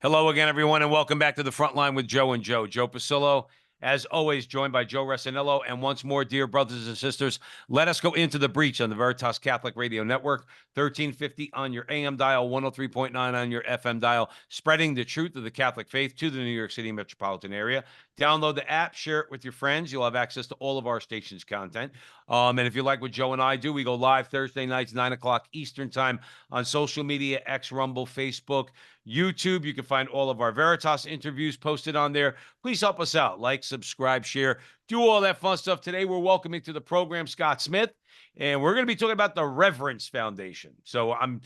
Hello again, everyone, and welcome back to the front line with Joe and Joe. Joe Pasillo, as always, joined by Joe Resinello. And once more, dear brothers and sisters, let us go into the breach on the Veritas Catholic Radio Network, 1350 on your AM dial, 103.9 on your FM dial, spreading the truth of the Catholic faith to the New York City metropolitan area. Download the app, share it with your friends. You'll have access to all of our station's content. And if you like what Joe and I do, we go live Thursday nights, 9 o'clock Eastern time on social media, X, Rumble, Facebook, YouTube. You can find all of our Veritas interviews posted on there. Please help us out. Like, subscribe, share, do all that fun stuff. Today, we're welcoming to the program Scott Smith, and we're going to be talking about the Reverence Foundation. So I'm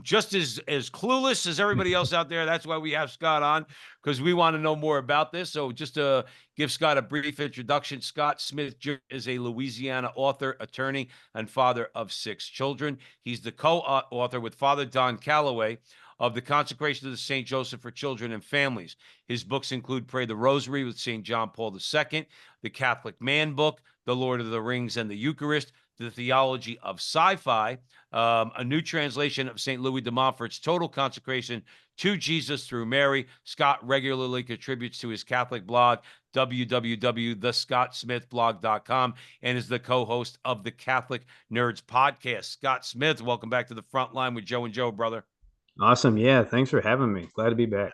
just as clueless as everybody else out there. That's why we have Scott on, because we want to know more about this. So just to give Scott a brief introduction, Scott Smith is a Louisiana author, attorney, and father of 6 children. He's the co-author with Father Don Calloway of The Consecration of the St. Joseph for Children and Families. His books include Pray the Rosary with St. John Paul II, The Catholic Man Book, The Lord of the Rings and the Eucharist, The Theology of Sci-Fi, a new translation of St. Louis de Montfort's Total Consecration to Jesus Through Mary. Scott regularly contributes to his Catholic blog, www.thescottsmithblog.com, and is the co-host of the Catholic Nerds podcast. Scott Smith, welcome back to the front line with Joe and Joe, brother. Awesome. Yeah. Thanks for having me. Glad to be back.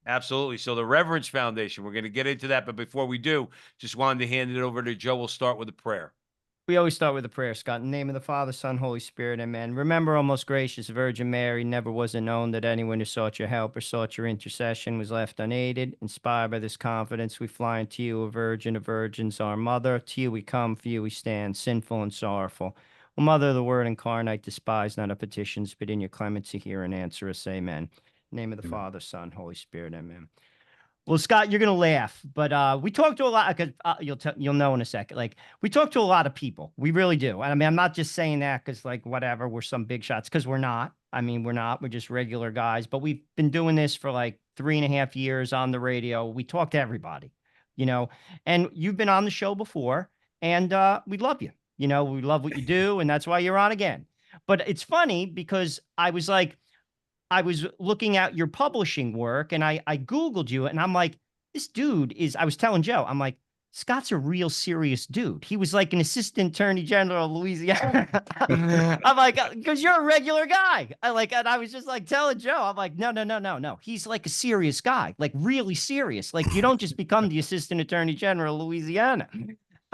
Absolutely. So the Reverence Foundation, we're going to get into that. But before we do, just wanted to hand it over to Joe. We'll start with a prayer. We always start with a prayer, Scott. In the name of the Father, Son, Holy Spirit, amen. Remember, O most gracious Virgin Mary, never was it known that anyone who sought your help or sought your intercession was left unaided. Inspired by this confidence, we fly unto you, a virgin of virgins, our mother. To you we come, for you we stand, sinful and sorrowful. O Mother of the Word incarnate, despise not our petitions, but in your clemency hear and answer us, amen. In the name of the Father, Son, Holy Spirit, amen. Well, Scott, you're gonna laugh, but we talk to a lot. You'll know in a second. Like, we talk to a lot of people. We really do. And I mean, I'm not just saying that because, like, whatever, we're some big shots, because we're not. I mean, we're not. We're just regular guys. But we've been doing this for like 3.5 years on the radio. We talk to everybody, you know. And you've been on the show before, and we love you. You know, we love what you do, and that's why you're on again. But it's funny because I was looking at your publishing work, and I Googled you, and I'm like, this dude is, I was telling Joe, I'm like, Scott's a real serious dude. He was like an assistant attorney general of Louisiana. I'm like, because you're a regular guy. And I was just like telling Joe, I'm like, no. He's like a serious guy, like really serious. Like, you don't just become the assistant attorney general of Louisiana.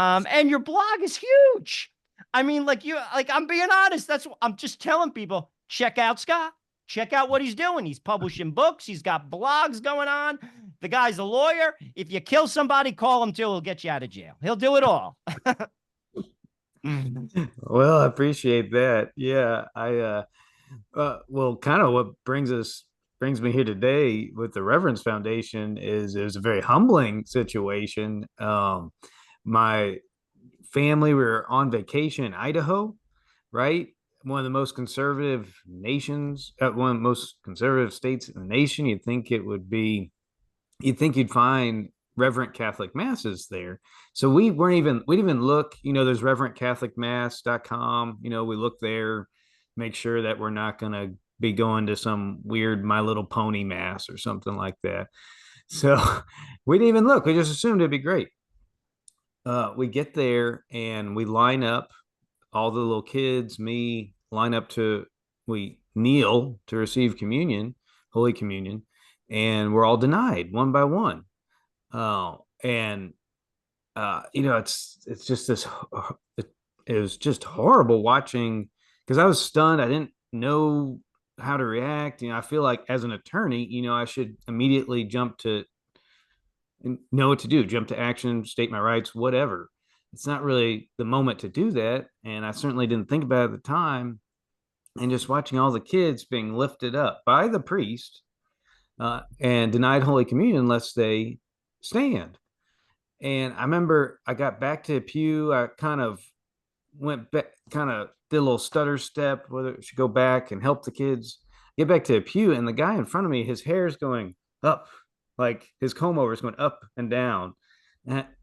And your blog is huge. I mean, I'm being honest. I'm just telling people, check out Scott. Check out what he's doing. He's publishing books. He's got blogs going on. The guy's a lawyer. If you kill somebody, call him too. He'll get you out of jail. He'll do it all. Well, I appreciate that. Yeah. Well, kind of what brings me here today with the Reverence Foundation is it was a very humbling situation. My family, we were on vacation in Idaho, right? One of the most conservative nations, one of the most conservative states in the nation. You'd think you'd find reverent Catholic masses there. So we'd even look, there's reverentcatholicmass.com. We look there, make sure that we're not going to be going to some weird My Little Pony mass or something like that. So we didn't even look. We just assumed it'd be great. We get there and we line up, all the little kids, me, we kneel to receive communion, Holy Communion, and we're all denied one by one. It's just it was just horrible watching, because I was stunned. I didn't know how to react. I feel like as an attorney, I should immediately know what to do, jump to action, state my rights, whatever. It's not really the moment to do that. And I certainly didn't think about it at the time. And just watching all the kids being lifted up by the priest and denied Holy Communion unless they stand. And I remember I got back to the pew. I kind of went back, kind of did a little stutter step, whether it should go back and help the kids get back to the pew. And the guy in front of me, his hair is going up, like his comb over is going up and down.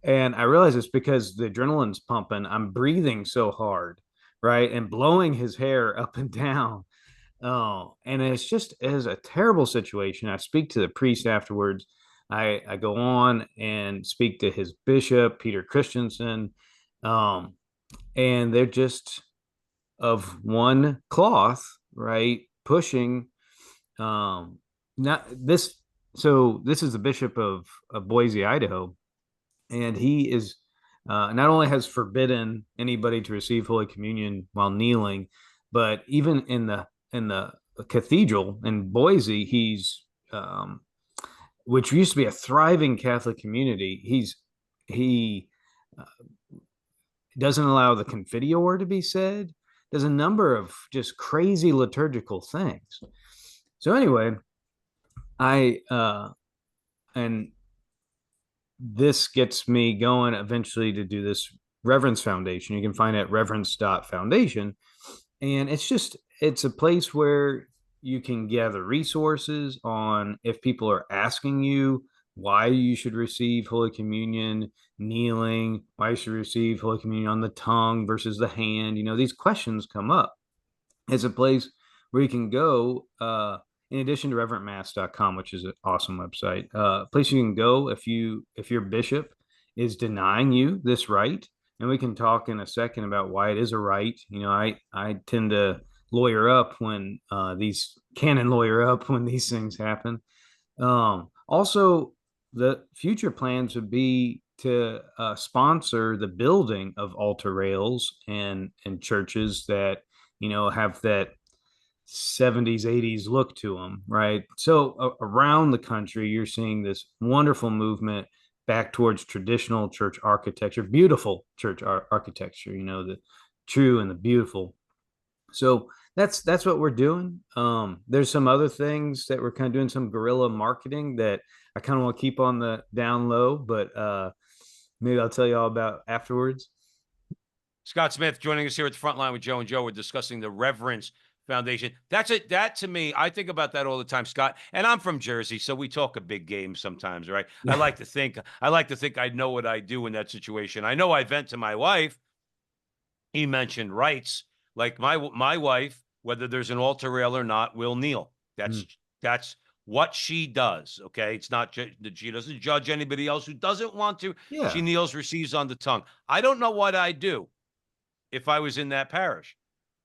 And I realize it's because the adrenaline's pumping. I'm breathing so hard, right? And blowing his hair up and down. Oh, and it is a terrible situation. I speak to the priest afterwards. I go on and speak to his bishop, Peter Christensen, um, and they're just of one cloth, right? Pushing, not this. So this is the bishop of Boise, Idaho, and he is not only has forbidden anybody to receive Holy Communion while kneeling, but even in the cathedral in Boise, he's which used to be a thriving Catholic community. He uh, doesn't allow the Confiteor to be said. There's a number of just crazy liturgical things. So anyway, I and this gets me going eventually to do this Reverence Foundation. You can find it at reverence.foundation. And it's a place where you can gather resources on if people are asking you why you should receive Holy Communion kneeling, why you should receive Holy Communion on the tongue versus the hand. These questions come up. It's a place where you can go, in addition to reverentmass.com, which is an awesome website, a place you can go if your bishop is denying you this right. And we can talk in a second about why it is a right. I tend to lawyer up when these canon lawyer up when these things happen. Also, the future plans would be to sponsor the building of altar rails and churches that have that 70s 80s look to them, right? So around the country you're seeing this wonderful movement back towards traditional church architecture, beautiful church architecture, the true and the beautiful. So that's what we're doing. There's some other things that we're kind of doing, some guerrilla marketing that I kind of want to keep on the down low, but maybe I'll tell you all about afterwards. Scott Smith joining us here at the front line with Joe and Joe. We're discussing the Reverence Foundation. That's it. That to me, I think about that all the time, Scott. And I'm from Jersey, so we talk a big game sometimes, right? I like to think I know what I do in that situation. I know I vent to my wife. He mentioned rights. Like my wife, whether there's an altar rail or not, will kneel. That's what she does. Okay, it's not she doesn't judge anybody else who doesn't want to. Yeah. She kneels, receives on the tongue. I don't know what I do if I was in that parish.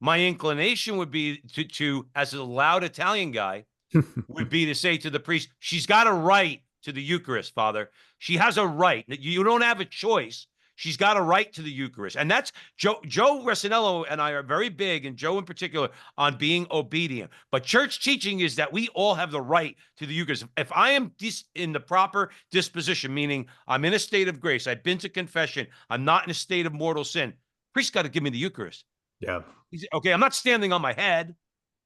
My inclination would be to as a loud Italian guy, would be to say to the priest, she's got a right to the Eucharist, Father. She has a right. You don't have a choice. She's got a right to the Eucharist. And that's Joe Resinello and I are very big, and Joe in particular, on being obedient. But church teaching is that we all have the right to the Eucharist. If I am in the proper disposition, meaning I'm in a state of grace, I've been to confession, I'm not in a state of mortal sin, priest got to give me the Eucharist. Yeah. Okay, I'm not standing on my head.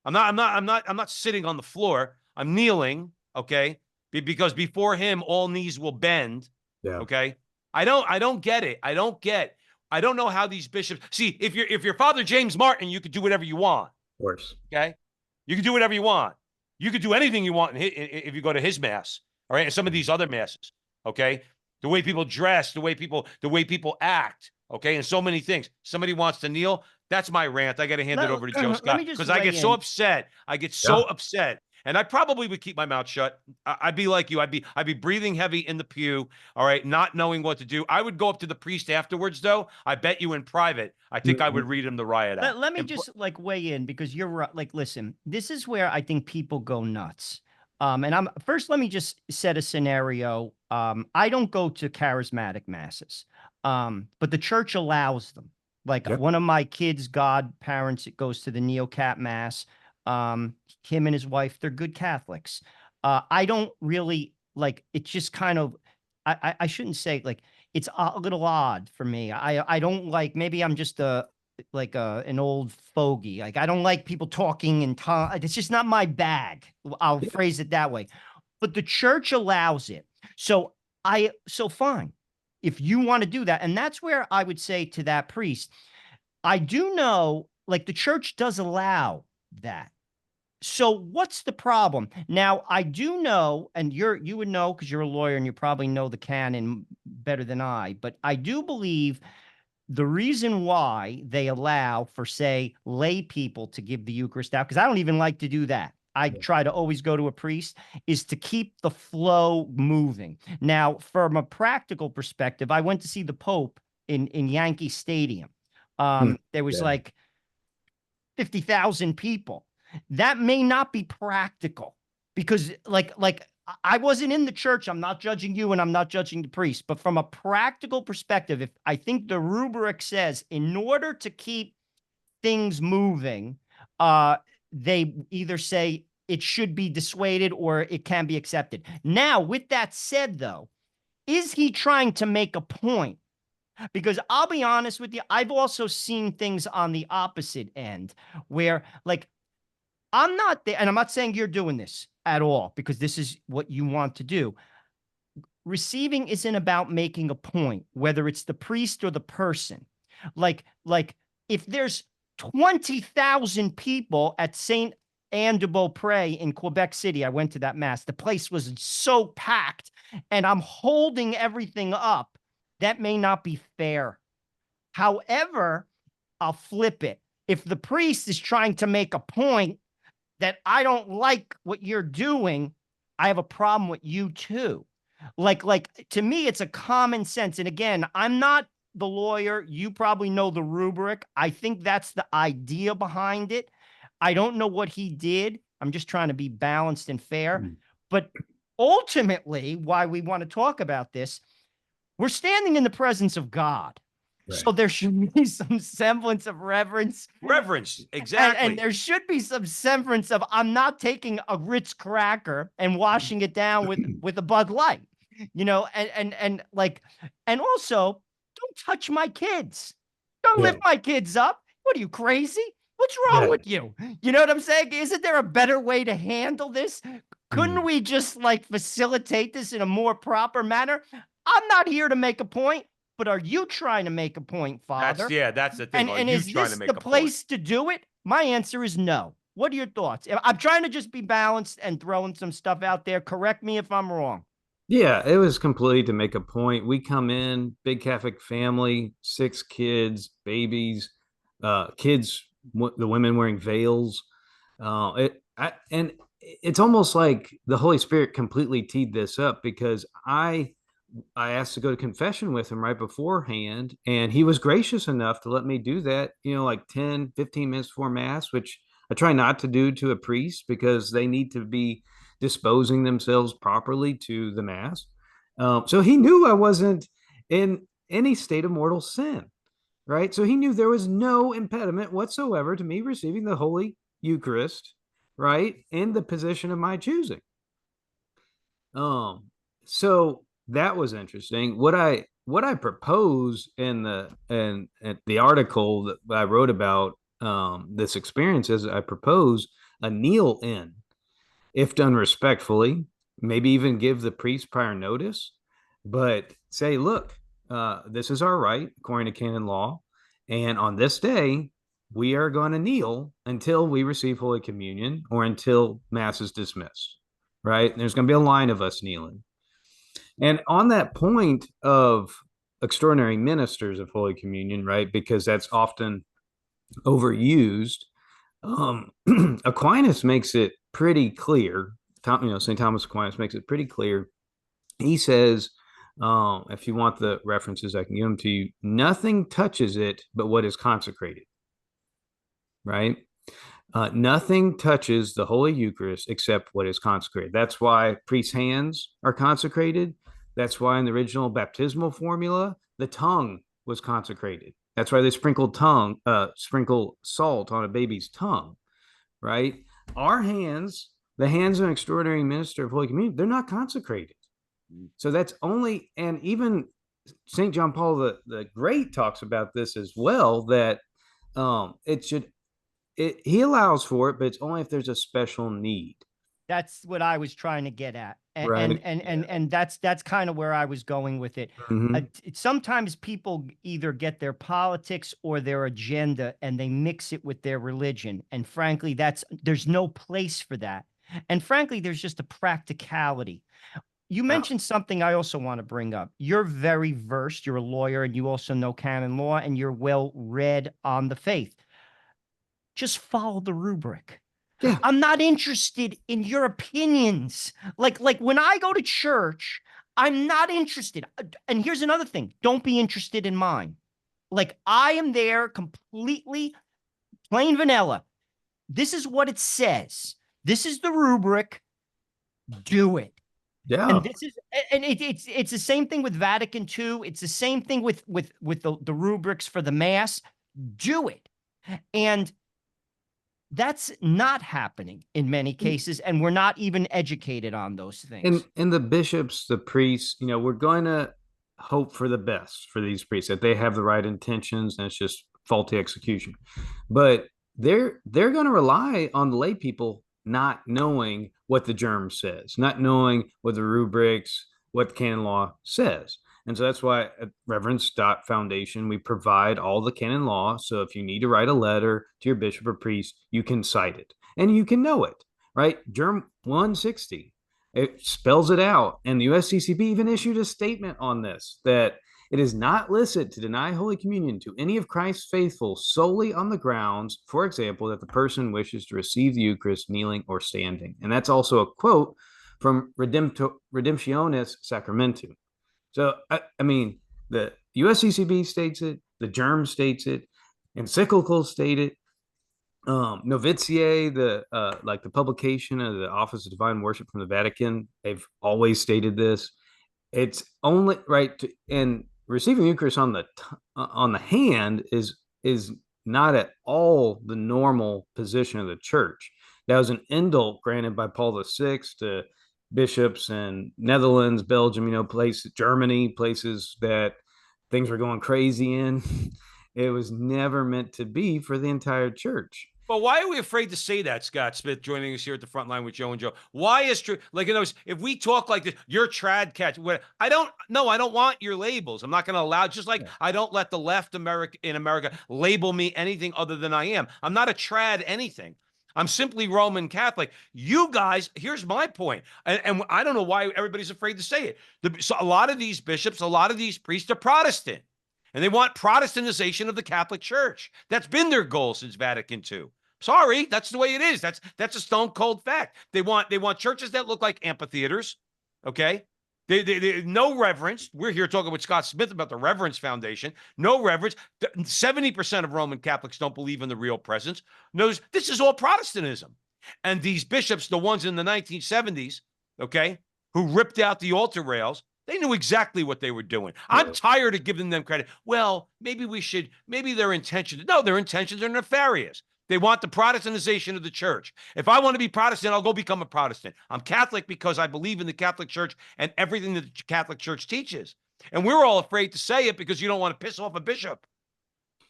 I'm not sitting on the floor. I'm kneeling, okay? Because before him all knees will bend. Yeah. Okay? I don't get it. I don't know how these bishops. See, if you're Father James Martin, you could do whatever you want. Of course. Okay? You can do whatever you want. You could do anything you want if you go to his mass, all right? And some of these other masses, okay? The way people dress, the way people act, okay? And so many things. Somebody wants to kneel, that's my rant. I got to hand it over to Joe Scott because I get so upset. I get so upset, and I probably would keep my mouth shut. I'd be like you. I'd be breathing heavy in the pew. All right, not knowing what to do. I would go up to the priest afterwards, though. I bet you in private. I think I would read him the riot act. Let me just like weigh in because you're right. Like, listen, this is where I think people go nuts. And let me just set a scenario. I don't go to charismatic masses, but the church allows them. Like one of my kids' godparents, it goes to the Neocat Mass. Him and his wife, they're good Catholics. I don't really like. It's just kind of. I shouldn't say like it's a little odd for me. I don't like. Maybe I'm just an old fogey. Like I don't like people talking in tongue. It's just not my bag. I'll phrase it that way. But the church allows it. So fine. If you want to do that, and that's where I would say to that priest, I do know, like the church does allow that. So what's the problem? Now, I do know, and you would know because you're a lawyer and you probably know the canon better than I, but I do believe the reason why they allow for, say, lay people to give the Eucharist out, because I don't even like to do that. I try to always go to a priest, is to keep the flow moving. Now, from a practical perspective, I went to see the Pope in Yankee Stadium. There was Yeah. like 50,000 people. That may not be practical because like I wasn't in the church. I'm not judging you and I'm not judging the priest, but from a practical perspective, if I think the rubric says in order to keep things moving, they either say it should be dissuaded or it can be accepted. Now, with that said, though, is he trying to make a point? Because I'll be honest with you, I've also seen things on the opposite end where, like, I'm not there, and I'm not saying you're doing this at all because this is what you want to do. Receiving isn't about making a point, whether it's the priest or the person. Like if there's 20,000 people at St. Anne de Beaupré in Quebec City, I went to that mass. The place was so packed, and I'm holding everything up. That may not be fair. However, I'll flip it. If the priest is trying to make a point that I don't like what you're doing, I have a problem with you too. Like to me, it's a common sense. And again, I'm not the lawyer. You probably know the rubric. I think that's the idea behind it. I don't know what he did. I'm just trying to be balanced and fair. But ultimately, why we want to talk about this, we're standing in the presence of God. Right. So there should be some semblance of reverence. Reverence, exactly. And there should be some semblance of I'm not taking a Ritz cracker and washing it down with a Bud Light, you know, and like, and also don't touch my kids. Don't lift my kids up. What are you, crazy? What's wrong with you? You know what I'm saying? Isn't there a better way to handle this? Couldn't we just like facilitate this in a more proper manner? I'm not here to make a point, but are you trying to make a point, Father? That's the thing. And is this the place to do it? My answer is no. What are your thoughts? I'm trying to just be balanced and throwing some stuff out there. Correct me if I'm wrong. Yeah, it was completely to make a point. We come in, big Catholic family, 6 kids, babies, kids, the women wearing veils. And it's almost like the Holy Spirit completely teed this up because I asked to go to confession with him right beforehand, and he was gracious enough to let me do that, like 10, 15 minutes before mass, which I try not to do to a priest because they need to be disposing themselves properly to the mass. So he knew I wasn't in any state of mortal sin, right? So he knew there was no impediment whatsoever to me receiving the Holy Eucharist, right, in the position of my choosing. So that was interesting. What I propose in the article that I wrote about this experience is I propose a kneel in, if done respectfully, maybe even give the priest prior notice, but say, look, this is our right according to canon law, and on this day we are going to kneel until we receive Holy Communion or until Mass is dismissed. Right? And there's going to be a line of us kneeling. And on that point of extraordinary ministers of Holy Communion, right, because that's often overused, Aquinas makes it pretty clear. St. Thomas Aquinas makes it pretty clear. He says, if you want the references, I can give them to you. Nothing touches it but what is consecrated, right? Nothing touches the Holy Eucharist except what is consecrated. That's why priests' hands are consecrated. That's why in the original baptismal formula, the tongue was consecrated. That's why they sprinkle salt on a baby's tongue, right? Our hands, the hands of an extraordinary minister of Holy Communion, they're not consecrated. So that's only, and even St. John Paul the Great talks about this as well, that he allows for it, but it's only if there's a special need. That's what I was trying to get at. And right. and that's kind of where I was going with it. Sometimes people either get their politics or their agenda and they mix it with their religion. And frankly, there's no place for that. And frankly, there's just a practicality. You mentioned something I also want to bring up. You're very versed. You're a lawyer and you also know canon law and you're well read on the faith. Just follow the rubric. Yeah. I'm not interested in your opinions. Like when I go to church, I'm not interested. And here's another thing. Don't be interested in mine. Like I am there completely plain vanilla. This is what it says. This is the rubric. Do it. Yeah. And this is it's the same thing with Vatican II. It's the same thing with the rubrics for the mass. Do it. And that's not happening in many cases, and we're not even educated on those things. And the bishops, the priests, we're going to hope for the best for these priests, that they have the right intentions and it's just faulty execution. But they're going to rely on the lay people not knowing what the germ says, not knowing what the rubrics, what the canon law says. And so that's why at Reverence Foundation, we provide all the canon law. So if you need to write a letter to your bishop or priest, you can cite it and you can know it, right? Germ 160, it spells it out. And the USCCB even issued a statement on this, that it is not licit to deny Holy Communion to any of Christ's faithful solely on the grounds, for example, that the person wishes to receive the Eucharist kneeling or standing. And that's also a quote from Redemptionis Sacramentum. So, I mean, the USCCB states it, the Germ states it, encyclicals state it, Novitiae, the publication of the Office of Divine Worship from the Vatican, they've always stated this. It's only right to, and receiving Eucharist on the hand is not at all the normal position of the church. That was an indult granted by Paul VI to bishops in Netherlands, Belgium, places, Germany, places that things were going crazy in. It was never meant to be for the entire church. But why are we afraid to say that, Scott Smith, joining us here at the front line with Joe and Joe? Why is true? Like, if we talk like this, you're trad catch. I don't want your labels. I'm not going to allow, just like I don't let the left in America label me anything other than I am. I'm not a trad anything. I'm simply Roman Catholic. You guys, here's my point. And I don't know why everybody's afraid to say it. So a lot of these bishops, a lot of these priests are Protestant. And they want Protestantization of the Catholic Church. That's been their goal since Vatican II. Sorry, that's the way it is. That's a stone cold fact. They want churches that look like amphitheaters. Okay, they no reverence. We're here talking with Scott Smith about the Reverence Foundation. No reverence. 70% of Roman Catholics don't believe in the real presence. Notice this is all Protestantism. And these bishops, the ones in the 1970s, okay, who ripped out the altar rails, they knew exactly what they were doing. I'm tired of giving them credit. Well, maybe their intentions. No, their intentions are nefarious. They want the Protestantization of the church. If I want to be Protestant, I'll go become a Protestant. I'm Catholic because I believe in the Catholic Church and everything that the Catholic Church teaches. And we're all afraid to say it because you don't want to piss off a bishop.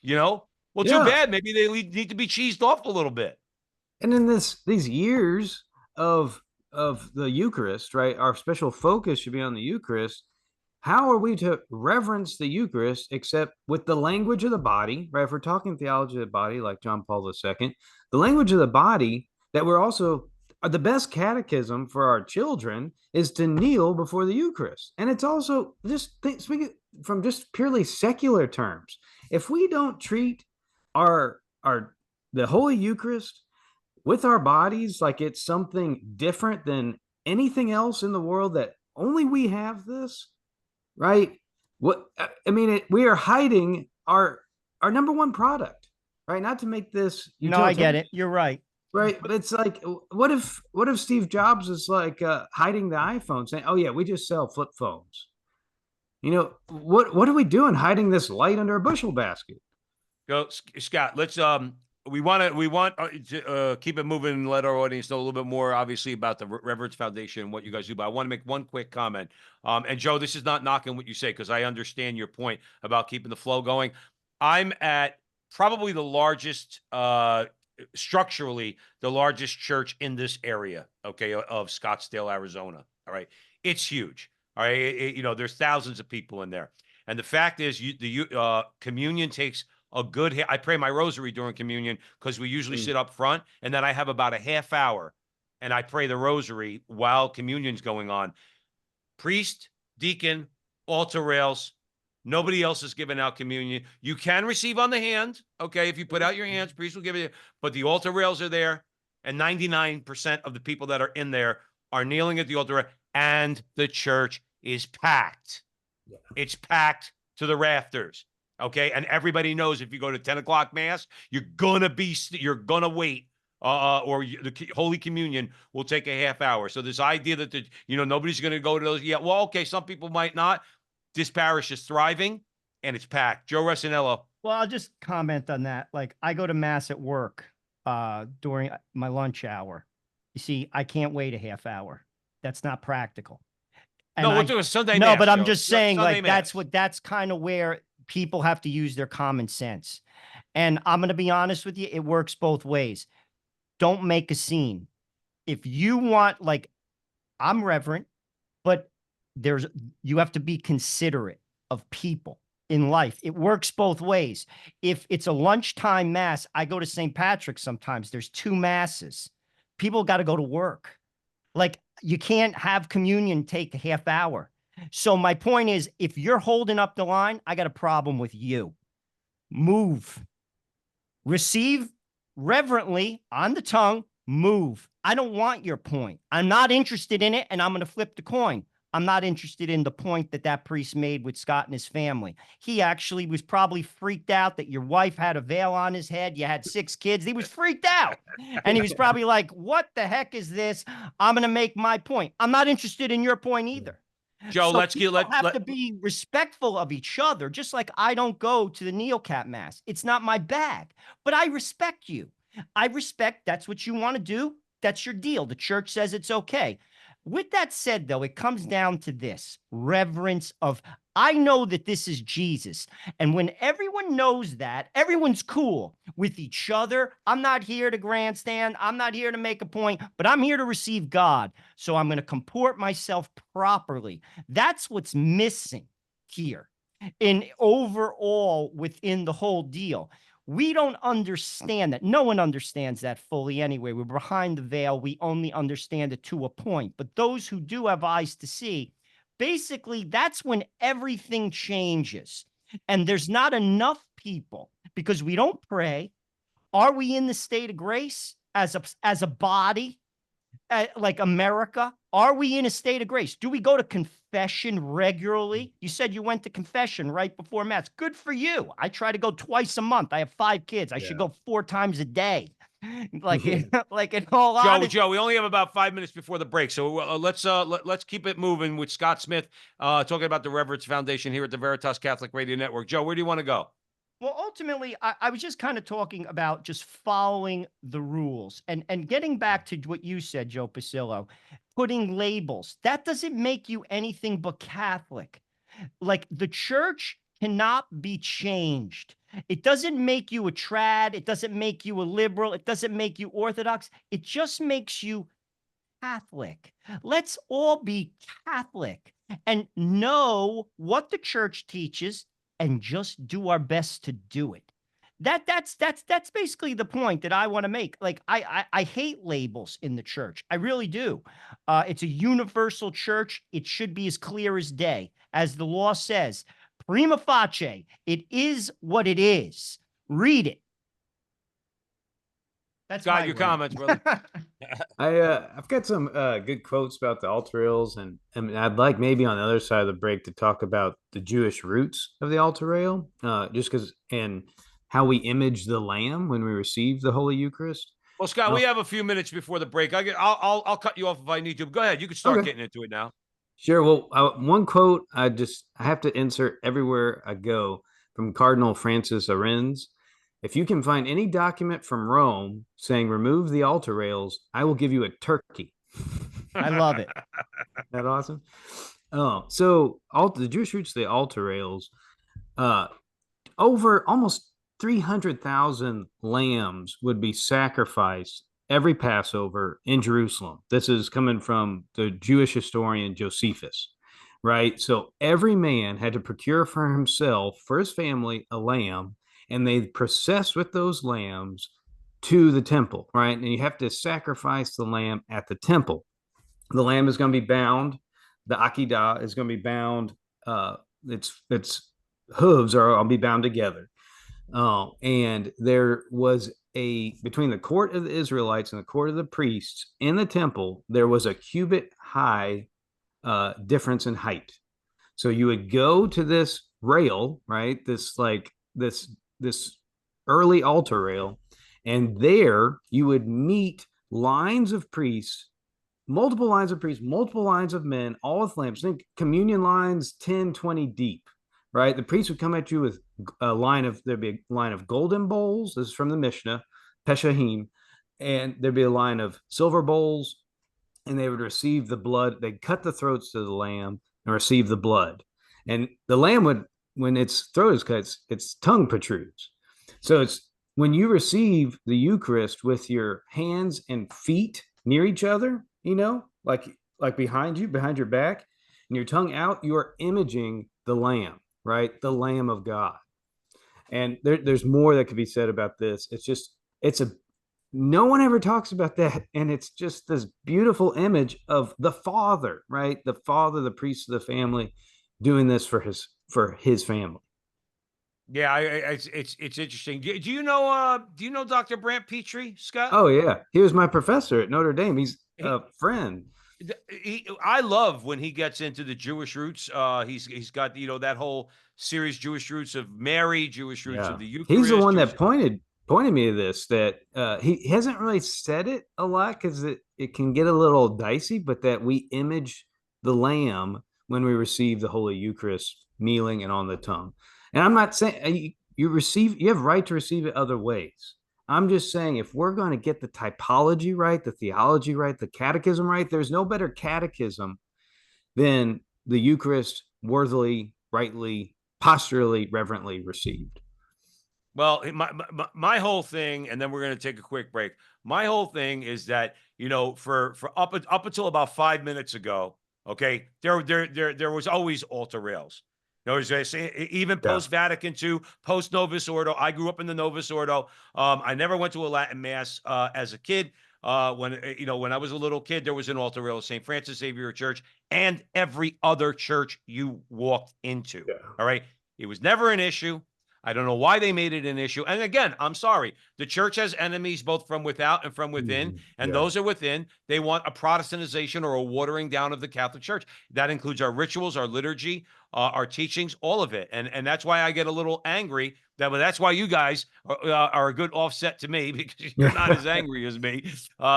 Well, too bad. Maybe they need to be cheesed off a little bit. And in these years of the Eucharist, right? Our special focus should be on the Eucharist. How are we to reverence the Eucharist except with the language of the body, right? If we're talking theology of the body, like John Paul II, the language of the body that we're also the best catechism for our children is to kneel before the Eucharist. And it's also speaking from just purely secular terms. If we don't treat the Holy Eucharist with our bodies like it's something different than anything else in the world, that only we have this, right? We are hiding our number one product, right? Not to make this no, I get it. You're right. Right. But it's like, what if Steve Jobs is like hiding the iPhone, saying, oh yeah, we just sell flip phones. What are we doing hiding this light under a bushel basket? Go, Scott. Let's we want to keep it moving and let our audience know a little bit more, obviously, about the Reverence Foundation and what you guys do. But I want to make one quick comment. And Joe, this is not knocking what you say, because I understand your point about keeping the flow going. I'm at probably the largest, structurally, the largest church in this area, okay, of Scottsdale, Arizona. All right. It's huge. All right. There's thousands of people in there. And the fact is, the communion takes a good hit. I pray my rosary during communion because we usually sit up front, and then I have about a half hour and I pray the rosary while communion's going on. priest, deacon, altar rails. Nobody else is giving out communion. You can receive on the hand, okay? If you put out your hands, priest will give you, but the altar rails are there, and 99% of the people that are in there are kneeling at the altar, and the church is packed. Yeah. It's packed to the rafters, okay? And everybody knows if you go to 10 o'clock mass, you're gonna wait. Or the Holy Communion will take a half hour. So this idea that nobody's going to go to those. Yeah, well, okay, some people might not. This parish is thriving and it's packed. Joe Resinello. Well, I'll just comment on that. Like, I go to mass at work during my lunch hour. You see, I can't wait a half hour. That's not practical. And we're doing Sunday mass. No, but I'm Joe. just saying, Sunday like, mass. That's kind of where people have to use their common sense. And I'm going to be honest with you, it works both ways. Don't make a scene. If you want, like, I'm reverent, but you have to be considerate of people in life. It works both ways. If it's a lunchtime mass, I go to St. Patrick's sometimes. There's 2 masses. People got to go to work. Like, you can't have communion take a half hour. So my point is, if you're holding up the line, I got a problem with you. Move. Receive reverently on the tongue, move. I don't want your point. I'm not interested in it, and I'm going to flip the coin. I'm not interested in the point that priest made with Scott and his family. He actually was probably freaked out that your wife had a veil on his head. You had 6 kids. He was freaked out. And he was probably like, what the heck is this? I'm going to make my point. I'm not interested in your point either. Joe, so let's have to be respectful of each other, just like I don't go to the Neocat Mass. It's not my bag, but I respect you. I respect that's what you want to do. That's your deal. The church says it's okay. With that said, though, it comes down to this reverence of, I know that this is Jesus. And when everyone knows that, everyone's cool with each other. I'm not here to grandstand. I'm not here to make a point, but I'm here to receive God. So I'm going to comport myself properly. That's what's missing here in overall within the whole deal. We don't understand that. No one understands that fully anyway. We're behind the veil. We only understand it to a point. But those who do have eyes to see, basically, that's when everything changes. And there's not enough people because we don't pray. Are we in the state of grace as a body, like America? Are we in a state of grace? Do we go to confession regularly? You said you went to confession right before Mass. Good for you. I try to go twice a month. I have 5 kids. I should go 4 times a day. Like in all honesty. Joe, we only have about 5 minutes before the break, so let's keep it moving with Scott Smith talking about the Reverence Foundation here at the Veritas Catholic Radio Network. Joe, where do you want to go? Well, ultimately, I was just kind of talking about just following the rules and getting back to what you said, Joe Pasillo, putting labels. That doesn't make you anything but Catholic. Like, the church cannot be changed. It doesn't make you a trad. It doesn't make you a liberal. It doesn't make you Orthodox. It just makes you Catholic. Let's all be Catholic and know what the church teaches and just do our best to do it. That's basically the point that I want to make. Like, I hate labels in the church. I really do. It's a universal church. It should be as clear as day. As the law says, prima facie, it is what it is. Read it. That's got your comments, brother. I've got some good quotes about the altar rails, and I'd like maybe on the other side of the break to talk about the Jewish roots of the altar rail, just because and how we image the Lamb when we receive the Holy Eucharist. Well, Scott, we have a few minutes before the break. I'll cut you off if I need to. Go ahead. You can start getting into it now. Sure. Well, one quote I have to insert everywhere I go from Cardinal Francis Arends. If you can find any document from Rome saying remove the altar rails, I will give you a turkey. I love it. Isn't that awesome? Oh, so the Jewish roots of the altar rails, over almost 300,000 lambs would be sacrificed every Passover in Jerusalem. This is coming from the Jewish historian Josephus, right? So every man had to procure for himself, for his family, a lamb, and they process with those lambs to the temple, right? And you have to sacrifice the lamb at the temple. The lamb is going to be bound the Akedah is going to be bound. Its hooves are I'll be bound together. And there was between the court of the Israelites and the court of the priests in the temple, there was a cubit high difference in height. So you would go to this rail, right? This early altar rail, and there you would meet lines of priests, multiple lines of priests, multiple lines of men, all with lamps. Think communion lines 10, 20 deep, right? The priest would come at you with there'd be a line of golden bowls. This is from the Mishnah, Peshahim. And there'd be a line of silver bowls, and they would receive the blood. They'd cut the throats to the lamb and receive the blood. And the lamb would, when its throat is cut, its tongue protrudes. So it's when you receive the Eucharist with your hands and feet near each other, like behind you, behind your back, and your tongue out, you are imaging the lamb, right? The Lamb of God. And there's more that could be said about this. No one ever talks about that. And it's just this beautiful image of the Father, right? The Father, the priest of the family, doing this for his family. Yeah, it's interesting. Do you know Dr. Brant Petrie, Scott? Oh yeah, he was my professor at Notre Dame. He's a friend. I love when he gets into the Jewish roots. He's got that whole series, Jewish Roots of Mary, Jewish Roots of the Eucharist. He's the one that pointed me to this. That he hasn't really said it a lot because it can get a little dicey, but that we image the Lamb when we receive the Holy Eucharist, kneeling and on the tongue. And I'm not saying you have right to receive it other ways. I'm just saying if we're going to get the typology right, the theology right, the catechism right, there's no better catechism than the Eucharist worthily, rightly, posturally, reverently received. Well, my whole thing, and then we're going to take a quick break. My whole thing is that, for up until about 5 minutes ago, okay, there was always altar rails. Even post Vatican II, post Novus Ordo. I grew up in the Novus Ordo. I never went to a Latin mass as a kid. When I was a little kid, there was an altar rail, St. Francis Xavier Church, and every other church you walked into. Yeah. All right, it was never an issue. I don't know why they made it an issue. And again, I'm sorry. The church has enemies both from without and from within. And those are within. They want a Protestantization or a watering down of the Catholic Church. That includes our rituals, our liturgy, our teachings, all of it. And that's why I get a little angry. That's why you guys are a good offset to me, because you're not as angry as me.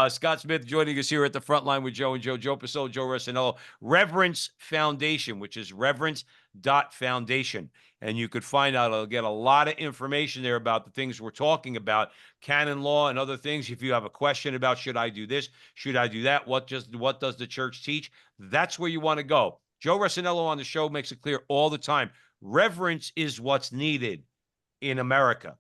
Scott Smith joining us here at the front line with Joe and Joe Pissola, Joe Resinello, Reverence Foundation, which is reverence.foundation. And you could find out, I'll get a lot of information there about the things we're talking about, canon law and other things. If you have a question about, should I do this? Should I do that? What does the church teach? That's where you want to go. Joe Resinello on the show makes it clear all the time. Reverence is what's needed in America,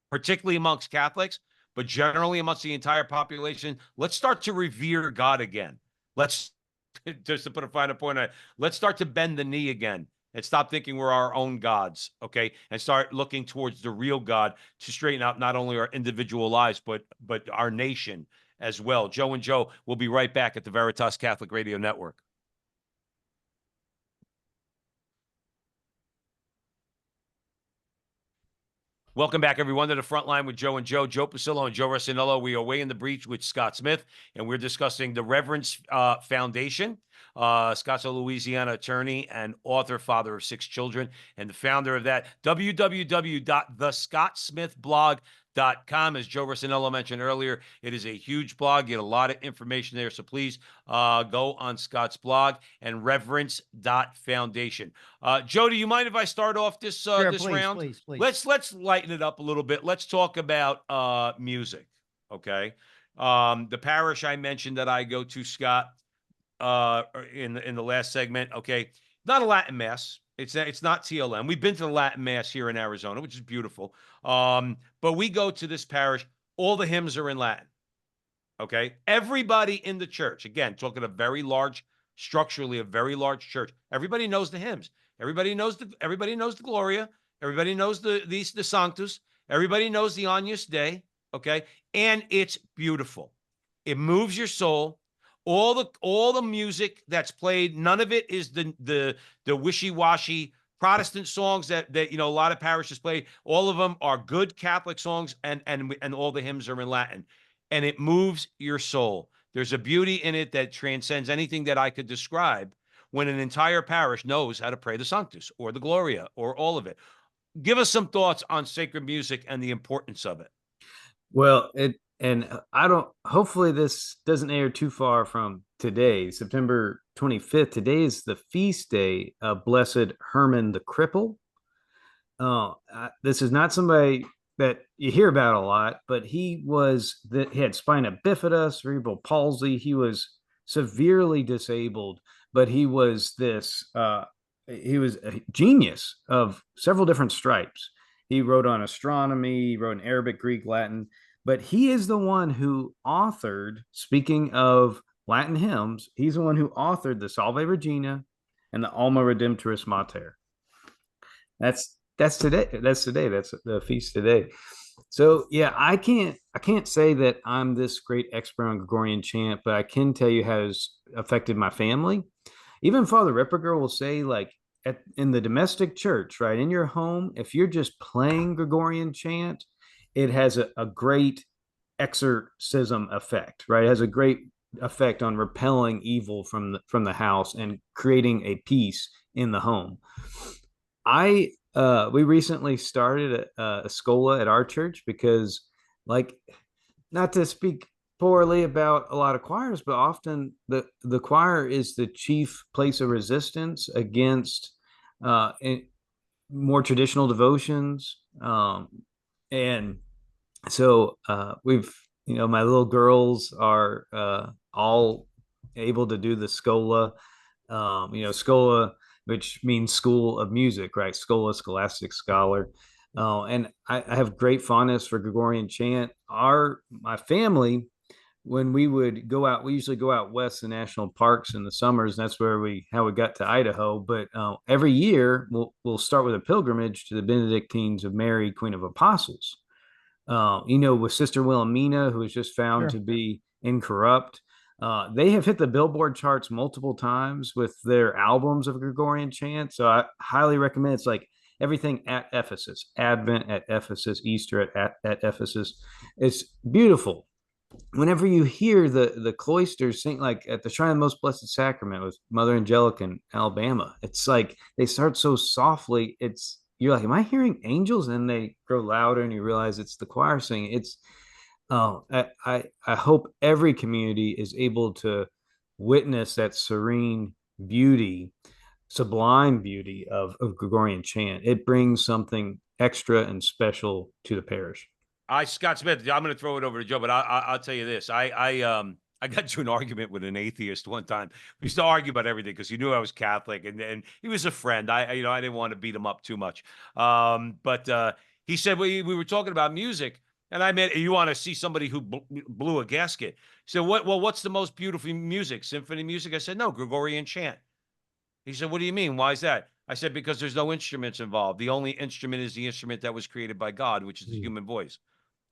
particularly amongst Catholics, but generally amongst the entire population. Let's start to revere God again. Let's, just to put a finer point on it, let's start to bend the knee again. And stop thinking we're our own gods, okay? And start looking towards the real God to straighten out not only our individual lives, but our nation as well. Joe and Joe will be right back at the Veritas Catholic Radio Network. Welcome back, everyone, to the front line with Joe and Joe Pissola and Joe Resinello. We are away in the breach with Scott Smith, and we're discussing the Reverence Foundation. Scott's a Louisiana attorney and author, father of 6 children, and the founder of that. www.thescottsmithblog.com. As Joe Resinello mentioned earlier, it is a huge blog. You get a lot of information there, so please go on Scott's blog and reverence.foundation. Joe, do you mind if I start off this sure, this please, round? Please. Let's lighten it up a little bit. Let's talk about music, okay? The parish I mentioned that I go to, Scott, in the last segment, okay, not a Latin mass. It's not TLM. We've been to the Latin mass here in Arizona, which is beautiful. But we go to this parish. All the hymns are in Latin. Okay, everybody in the church, again, talking structurally a very large church. Everybody knows the hymns. Everybody knows the Gloria. Everybody knows the Sanctus. Everybody knows the Agnus Dei. Okay, and it's beautiful. It moves your soul. All the music that's played, none of it is the wishy-washy Protestant songs that a lot of parishes play. All of them are good Catholic songs, and all the hymns are in Latin, and it moves your soul. There's a beauty in it that transcends anything that I could describe when an entire parish knows how to pray the Sanctus or the Gloria or all of it. Give us some thoughts on sacred music and the importance of it. Well, I don't, hopefully this doesn't air too far from today, September 25th. Today is the feast day of Blessed Herman the Cripple. This is not somebody that you hear about a lot, but he had spina bifida, cerebral palsy. He was severely disabled, but he was he was a genius of several different stripes. He wrote on astronomy, he wrote in Arabic, Greek, Latin, but he is the one who authored, speaking of Latin hymns, he's the one who authored the Salve Regina and the Alma Redemptoris Mater. That's today. That's today. That's the feast today. So yeah, I can't say that I'm this great expert on Gregorian chant, but I can tell you how it's affected my family. Even Father Ripperger will say, like, in the domestic church, right, in your home, if you're just playing Gregorian chant, it has a great exorcism effect, right? It has a great effect on repelling evil from the house and creating a peace in the home. We recently started a schola at our church because, like, not to speak poorly about a lot of choirs, but often the choir is the chief place of resistance against more traditional devotions. And so my little girls are all able to do the schola. Schola, which means school of music, right? Schola, scholastic scholar. And I have great fondness for Gregorian chant. My family, when we would go out, we usually go out west to national parks in the summers, and that's how we got to Idaho. But every year we'll start with a pilgrimage to the Benedictines of Mary, Queen of Apostles. With Sister Wilhelmina, who was just found to be incorrupt. They have hit the Billboard charts multiple times with their albums of Gregorian chant. So I highly recommend. It's like everything at Ephesus, Advent at Ephesus, Easter at Ephesus. It's beautiful. Whenever you hear the cloisters sing, like at the Shrine of the Most Blessed Sacrament with Mother Angelica in Alabama, it's like they start so softly. You're like, am I hearing angels? And they grow louder, and you realize it's the choir singing. I hope every community is able to witness that serene beauty, sublime beauty of Gregorian chant. It brings something extra and special to the parish. Scott Smith, I'm going to throw it over to Joe, but I'll tell you this. I got into an argument with an atheist one time. We used to argue about everything because he knew I was Catholic, and he was a friend. I didn't want to beat him up too much. But he said we were talking about music, and I meant, you want to see somebody who blew a gasket. He said, what's the most beautiful music? Symphony music? I said, no, Gregorian chant. He said, what do you mean? Why is that? I said, because there's no instruments involved. The only instrument is the instrument that was created by God, which is the human voice.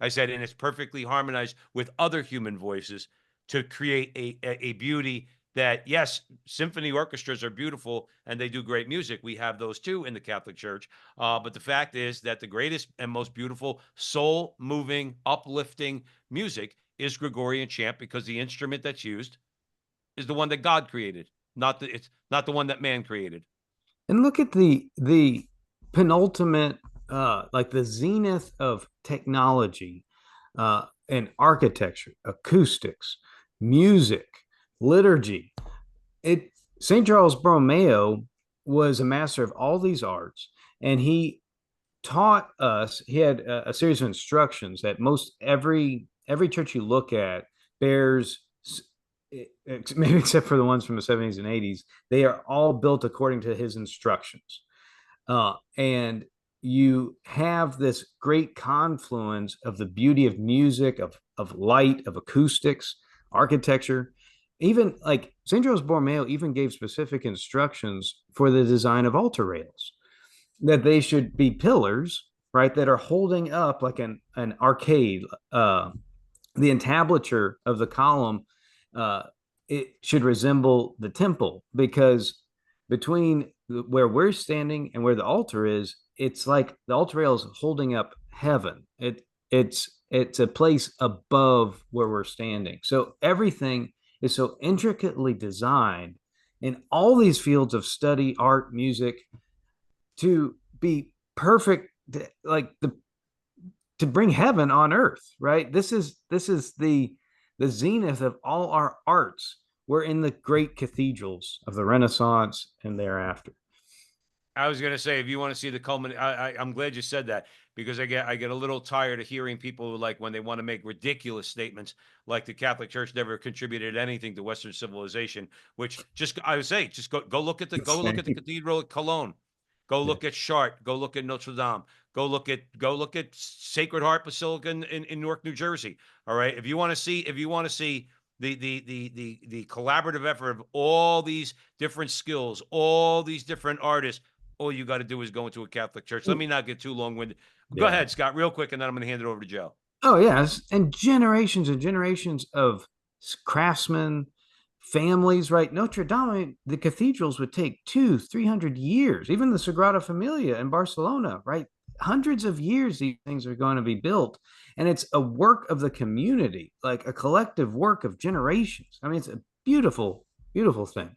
I said, and it's perfectly harmonized with other human voices to create a beauty that, yes, symphony orchestras are beautiful and they do great music. We have those too in the Catholic Church. But the fact is that the greatest and most beautiful soul-moving, uplifting music is Gregorian chant, because the instrument that's used is the one that God created, it's not the one that man created. And look at the penultimate, like the zenith of technology, and architecture, acoustics, music, liturgy. St. Charles Borromeo was a master of all these arts, and he taught us. He had a series of instructions that most every church you look at bears, maybe except for the ones from the 70s and 80s. They are all built according to his instructions. And you have this great confluence of the beauty of music, of light, of acoustics, architecture. Even like St. Charles Borromeo even gave specific instructions for the design of altar rails, that they should be pillars, right, that are holding up like an arcade. The entablature of the column it should resemble the temple, because between where we're standing and where the altar is, it's like the altar rail is holding up heaven. It's a place above where we're standing. So everything is so intricately designed in all these fields of study, art, music, to be perfect, like the to bring heaven on earth, right? This is the zenith of all our arts. We're in the great cathedrals of the Renaissance and thereafter. I was gonna say, if you want to see the culmination, I'm glad you said that, because I get a little tired of hearing people who, like, when they want to make ridiculous statements like the Catholic Church never contributed anything to Western civilization. Which, just I would say, just go look at the cathedral at Cologne, go Yeah. look at Chartres, go look at Notre Dame, go look at Sacred Heart Basilica in Newark, New Jersey. All right, if you want to see the collaborative effort of all these different skills, all these different artists, all you got to do is go into a Catholic church. Let me not get too long-winded. Go Yeah. ahead, Scott, real quick, and then I'm going to hand it over to Joe. Oh yes, and generations of craftsmen, families. Right, Notre Dame, I mean, the cathedrals would take 200-300 years. Even the Sagrada Familia in Barcelona, right? Hundreds of years these things are going to be built, and it's a work of the community, like a collective work of generations. I mean, it's a beautiful, beautiful thing.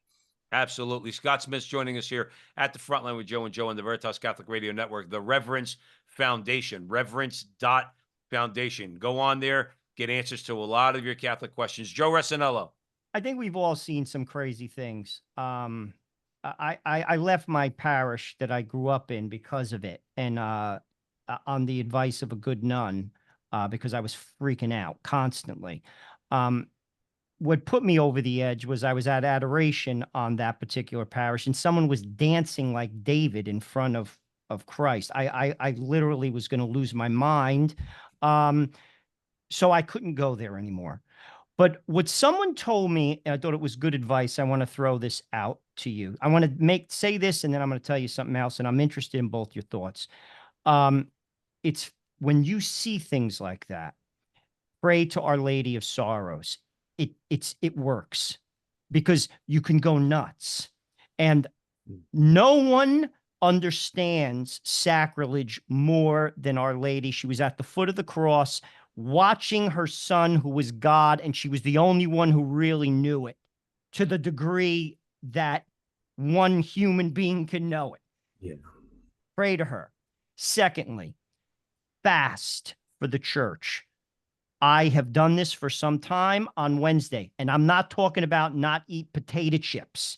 Absolutely. Scott Smith's joining us here at the front line with Joe and Joe on the Veritas Catholic Radio Network, the Reverence Foundation, reverence.foundation. Go on there, get answers to a lot of your Catholic questions. Joe Resinello. I think we've all seen some crazy things. I left my parish that I grew up in because of it, and on the advice of a good nun, because I was freaking out constantly. What put me over the edge was I was at adoration on that particular parish, and someone was dancing like David in front of Christ. I literally was going to lose my mind, so I couldn't go there anymore. But what someone told me, and I thought it was good advice, I want to throw this out to you. I want to say this, and then I'm going to tell you something else, and I'm interested in both your thoughts. It's when you see things like that, pray to Our Lady of Sorrows. It works, because you can go nuts, and no one understands sacrilege more than Our Lady. She was at the foot of the cross, watching her son, who was God, and she was the only one who really knew it, to the degree that one human being can know it. Yeah. Pray to her. Secondly, fast for the church. I have done this for some time on Wednesday, and I'm not talking about not eat potato chips.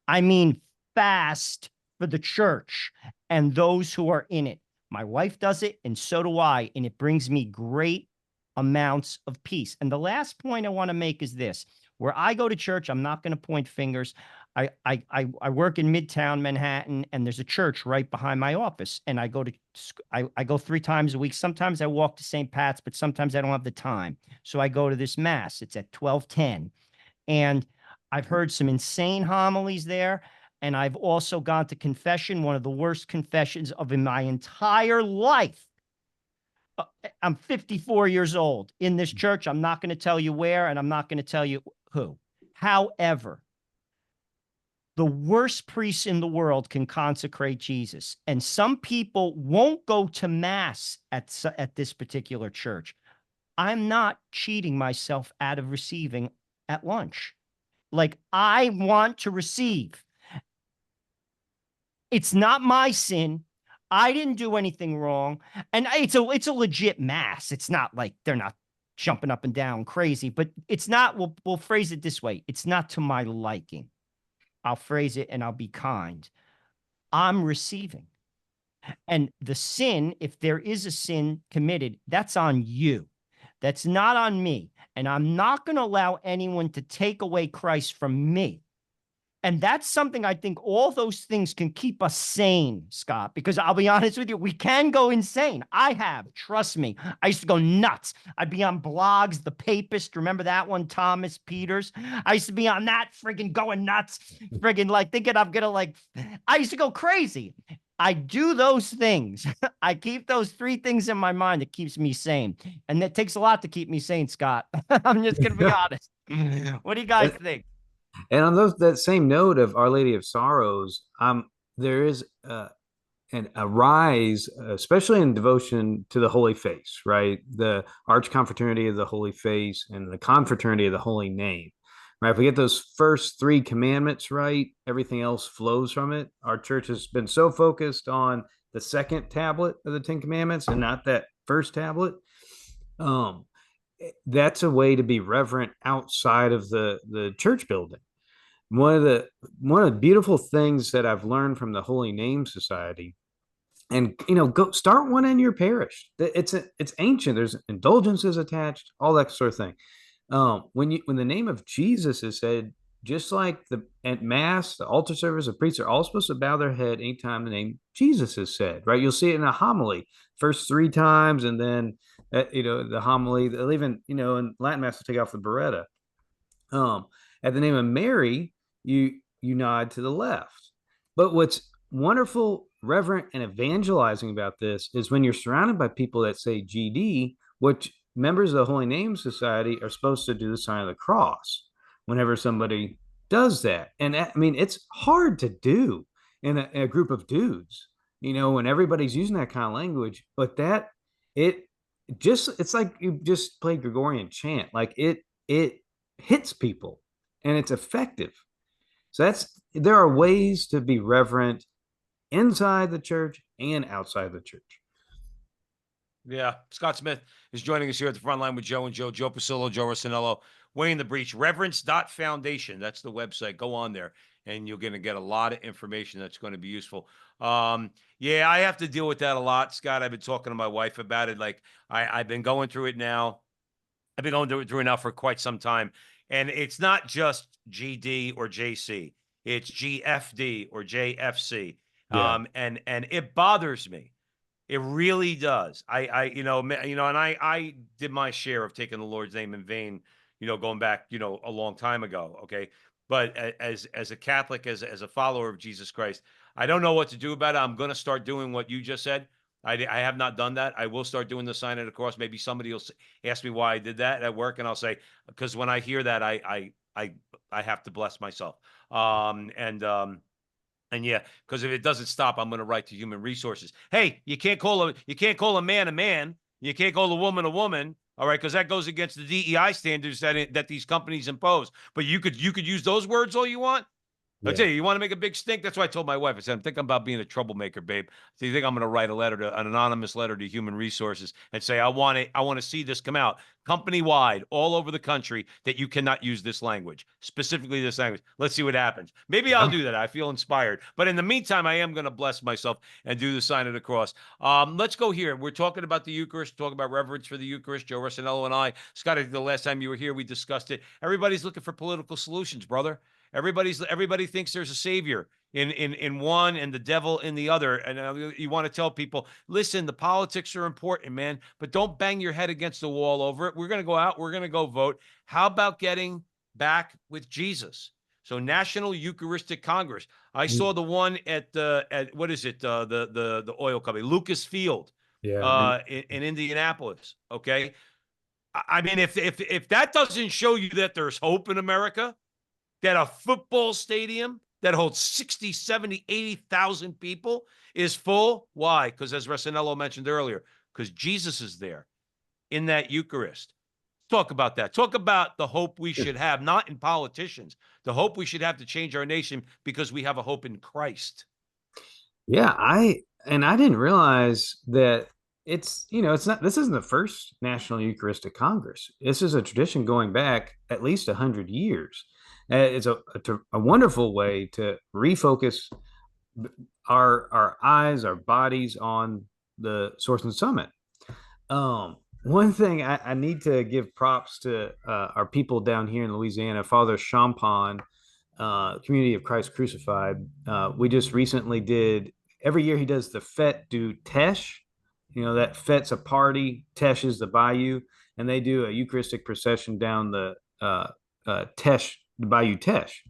I mean fast for the church and those who are in it. My wife does it, and so do I, and it brings me great amounts of peace. And the last point I want to make is this: where I go to church, I'm not going to point fingers. I work in Midtown Manhattan, and there's a church right behind my office, and I go 3 times a week. Sometimes I walk to St. Pat's, but sometimes I don't have the time, so I go to this mass. It's at 12:10, and I've heard some insane homilies there, and I've also gone to confession, one of the worst confessions of in my entire life. I'm 54 years old in this church. I'm not going to tell you where, and I'm not going to tell you who. However, the worst priests in the world can consecrate Jesus, and some people won't go to mass at this particular church. I'm not cheating myself out of receiving at lunch. Like, I want to receive. It's not my sin. I didn't do anything wrong. And it's a legit mass. It's not like they're not jumping up and down crazy, but it's not, we'll phrase it this way. It's not to my liking. I'll phrase it, and I'll be kind. I'm receiving. And the sin, if there is a sin committed, that's on you. That's not on me. And I'm not going to allow anyone to take away Christ from me. And that's something I think all those things can keep us sane, Scott, because I'll be honest with you, we can go insane. I have, trust me. I used to go nuts. I'd be on blogs, The Papist. Remember that one, Thomas Peters? I used to be on that, friggin' going nuts, friggin' like thinking I'm gonna I used to go crazy. I do those things. I keep those 3 things in my mind that keeps me sane. And that takes a lot to keep me sane, Scott. I'm just gonna be honest. What do you guys think? And on that same note of Our Lady of Sorrows, there is and a rise, especially in devotion to the Holy Face, right? The Arch Confraternity of the Holy Face and the Confraternity of the Holy Name, right? If we get those first three commandments right, everything else flows from it. Our church has been so focused on the second tablet of the Ten Commandments and not that first tablet. Um, that's a way to be reverent outside of the church building. One of the beautiful things that I've learned from the Holy Name Society, and go start one in your parish. It's ancient. There's indulgences attached, all that sort of thing. When the name of Jesus is said, just like at mass, the altar service, the priests are all supposed to bow their head anytime the name Jesus is said, right? You'll see it in a homily first three times, and then the homily. They'll even in Latin mass they'll take off the beretta. Um, at the name of Mary, you nod to the left. But what's wonderful, reverent, and evangelizing about this is when you're surrounded by people that say GD, which members of the Holy Name Society are supposed to do the sign of the cross whenever somebody does that. And I mean, it's hard to do in a group of dudes, when everybody's using that kind of language, but it's like you just play Gregorian chant. Like it hits people and it's effective. So there are ways to be reverent inside the church and outside the church. Yeah. Scott Smith is joining us here at the front line with Joe and Joe Pasillo, Joe Rossinello, weighing the breach. Reverence.foundation. That's the website. Go on there and you're going to get a lot of information that's going to be useful. Yeah, I have to deal with that a lot, Scott. I've been talking to my wife about it. Like I've been going through it now. I've been going through it now for quite some time. And it's not just GD or JC. It's GFD or JFC. Yeah. And it bothers me. It really does. And I did my share of taking the Lord's name in vain, going back, a long time ago. Okay. But as a Catholic, as a follower of Jesus Christ, I don't know what to do about it. I'm going to start doing what you just said. I have not done that. I will start doing the sign of the cross. Maybe somebody will ask me why I did that at work, and I'll say, because when I hear that, I have to bless myself. And yeah, because if it doesn't stop, I'm going to write to Human Resources. Hey, you can't call a man a man. You can't call a woman a woman. All right, because that goes against the DEI standards that these companies impose. But you could use those words all you want. I'll tell you want to make a big stink? That's why I told my wife. I said, I'm thinking about being a troublemaker, babe. So you think I'm going to write an anonymous letter to Human Resources and say, I want to see this come out company-wide all over the country that you cannot use this language, specifically this language. Let's see what happens. Maybe I'll do that. I feel inspired. But in the meantime, I am going to bless myself and do the sign of the cross. Let's go here. We're talking about the Eucharist, talking about reverence for the Eucharist. Joe Rossinello and I. Scott, I think the last time you were here, we discussed it. Everybody's looking for political solutions, brother. Everybody thinks there's a savior in one and the devil in the other. And you want to tell people, listen, the politics are important, man, but don't bang your head against the wall over it. We're going to go out. We're going to go vote. How about getting back with Jesus? So National Eucharistic Congress. I saw the one at what is it? The oil company, Lucas Field, in Indianapolis. Okay. I mean, if that doesn't show you that there's hope in America, that a football stadium that holds 60, 70, 80,000 people is full. Why? Because as Rossinello mentioned earlier, because Jesus is there in that Eucharist. Talk about that. Talk about the hope we should have, not in politicians, the hope we should have to change our nation because we have a hope in Christ. Yeah, I didn't realize that it's not, this isn't the first National Eucharistic Congress. This is a tradition going back at least 100 years. It's a wonderful way to refocus our eyes, our bodies on the source and summit. One thing I need to give props to our people down here in Louisiana, Father Champagne, Community of Christ Crucified. We just recently did, every year he does the Fête du Teche. That Fête's a party, Teche is the bayou, and they do a Eucharistic procession down the Teche, the Bayou Teche.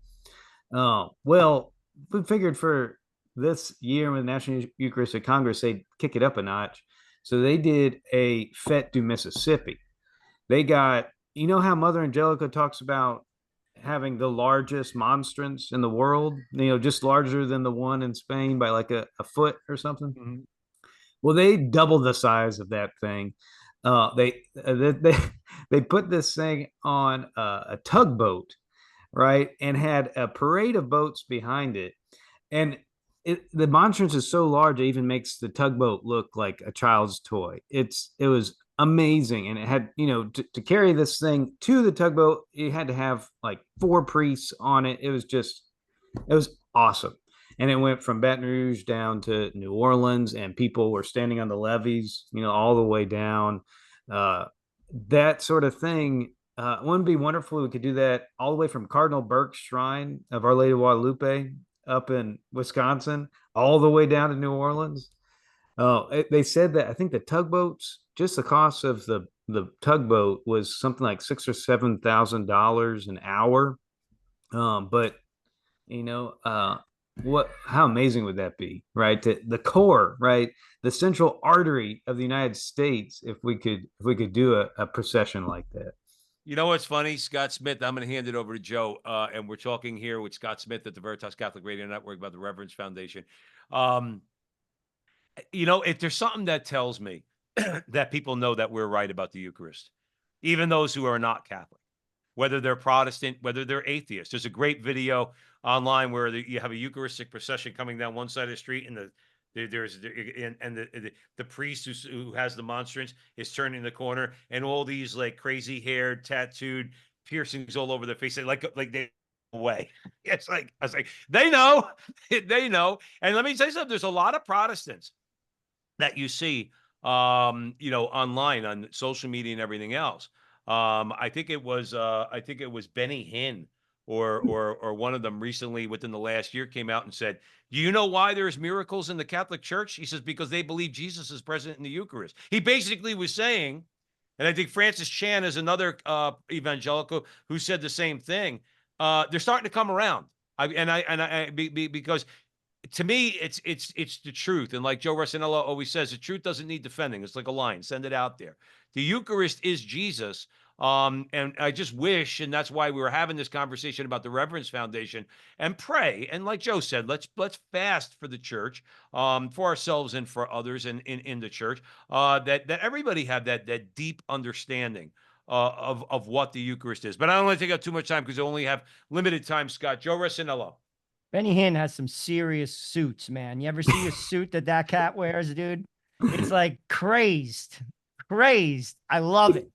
Well, we figured for this year with the National Eucharistic Congress, they'd kick it up a notch. So they did a Fête du Mississippi. They got, how Mother Angelica talks about having the largest monstrance in the world, just larger than the one in Spain by like a foot or something. Mhm. Well, they doubled the size of that thing. They put this thing on a tugboat, right, and had a parade of boats behind it, and the monstrance is so large it even makes the tugboat look like a child's toy. It was amazing, and it had to carry this thing to the tugboat. You had to have like 4 priests on it. It was awesome. And it went from Baton Rouge down to New Orleans, and people were standing on the levees, all the way down. Uh, that sort of thing. Wouldn't it be wonderful if we could do that all the way from Cardinal Burke's Shrine of Our Lady of Guadalupe up in Wisconsin, all the way down to New Orleans? They said that I think the tugboats, just the cost of the tugboat was something like $6,000 or $7,000 an hour. But you know how amazing would that be, right? The core, right, the central artery of the United States, if we could do a procession like that. You know what's funny, Scott Smith? I'm going to hand it over to Joe, and we're talking here with Scott Smith at the Veritas Catholic Radio Network about the Reverence Foundation. Um, if there's something that tells me that people know that we're right about the Eucharist, even those who are not Catholic, whether they're Protestant, whether they're atheist. There's a great video online where you have a Eucharistic procession coming down one side of the street, and the priest who has the monstrance is turning the corner, and all these like crazy haired, tattooed piercings all over their face, like they away. It's like I was like, they know, they know. And let me say something. There's a lot of Protestants that you see, online on social media and everything else. I think it was Benny Hinn or one of them recently within the last year came out and said, "Do you know why there's miracles in the Catholic Church?" He says, "Because they believe Jesus is present in the Eucharist." He basically was saying, and I think Francis Chan is another evangelical who said the same thing. They're starting to come around. Because to me, it's the truth. And like Joe Rossinello always says, the truth doesn't need defending. It's like a line. Send it out there. The Eucharist is Jesus. And I just wish, and that's why we were having this conversation about the Reverence Foundation, and pray. And like Joe said, let's fast for the church, for ourselves and for others in the church, that everybody have that deep understanding of what the Eucharist is. But I don't want to take up too much time because I only have limited time, Scott. Joe Rossinello. Benny Hinn has some serious suits, man. You ever see a suit that cat wears, dude? It's like crazed. I love it.